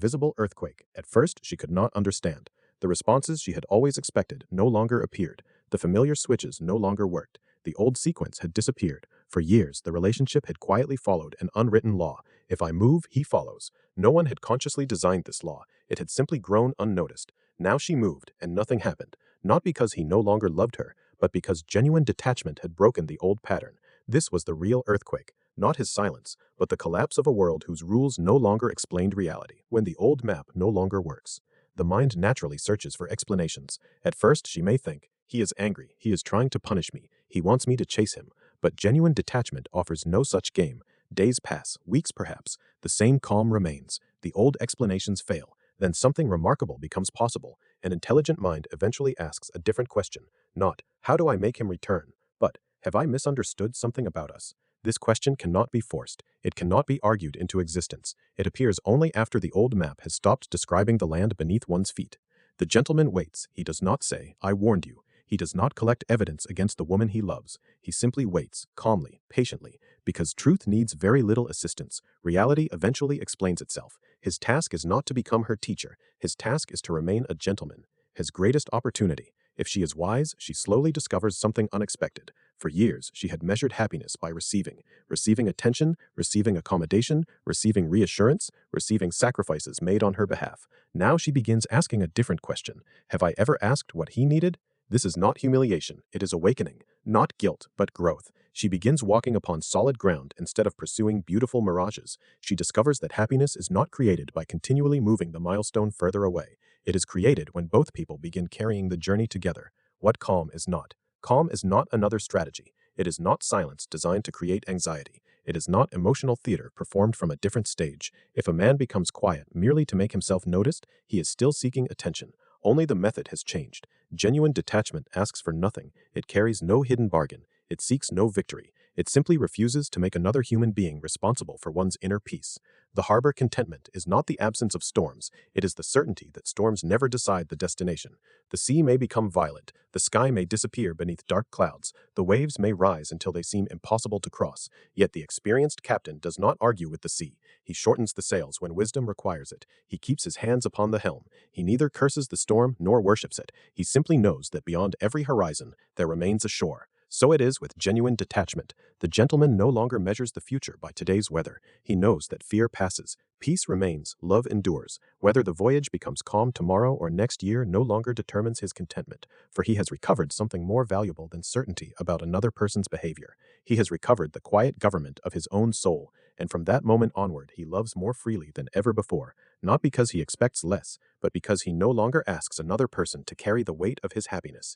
invisible earthquake. At first, she could not understand. The responses she had always expected no longer appeared. The familiar switches no longer worked. The old sequence had disappeared. For years, the relationship had quietly followed an unwritten law. If I move, he follows. No one had consciously designed this law. It had simply grown unnoticed. Now she moved, and nothing happened. Not because he no longer loved her, but because genuine detachment had broken the old pattern. This was the real earthquake. Not his silence, but the collapse of a world whose rules no longer explained reality. When the old map no longer works, the mind naturally searches for explanations. At first, she may think, he is angry, he is trying to punish me, he wants me to chase him. But genuine detachment offers no such game. Days pass, weeks perhaps, the same calm remains. The old explanations fail. Then something remarkable becomes possible. An intelligent mind eventually asks a different question. Not, how do I make him return? But, have I misunderstood something about us? This question cannot be forced. It cannot be argued into existence. It appears only after the old map has stopped describing the land beneath one's feet. The gentleman waits. He does not say, I warned you. He does not collect evidence against the woman he loves. He simply waits, calmly, patiently, because truth needs very little assistance. Reality eventually explains itself. His task is not to become her teacher. His task is to remain a gentleman. His greatest opportunity. If she is wise, she slowly discovers something unexpected. For years, she had measured happiness by receiving attention, receiving accommodation, receiving reassurance, receiving sacrifices made on her behalf. Now she begins asking a different question. Have I ever asked what he needed? This is not humiliation, it is awakening. Not guilt, but growth. She begins walking upon solid ground instead of pursuing beautiful mirages. She discovers that happiness is not created by continually moving the milestone further away. It is created when both people begin carrying the journey together. What calm is not? Calm is not another strategy. It is not silence designed to create anxiety. It is not emotional theater performed from a different stage. If a man becomes quiet merely to make himself noticed, he is still seeking attention. Only the method has changed. Genuine detachment asks for nothing. It carries no hidden bargain. It seeks no victory. It simply refuses to make another human being responsible for one's inner peace. The harbor contentment is not the absence of storms. It is the certainty that storms never decide the destination. The sea may become violent. The sky may disappear beneath dark clouds. The waves may rise until they seem impossible to cross. Yet the experienced captain does not argue with the sea. He shortens the sails when wisdom requires it. He keeps his hands upon the helm. He neither curses the storm nor worships it. He simply knows that beyond every horizon there remains a shore. So it is with genuine detachment. The gentleman no longer measures the future by today's weather. He knows that fear passes, peace remains, love endures. Whether the voyage becomes calm tomorrow or next year no longer determines his contentment, for he has recovered something more valuable than certainty about another person's behavior. He has recovered the quiet government of his own soul, and from that moment onward he loves more freely than ever before, not because he expects less, but because he no longer asks another person to carry the weight of his happiness.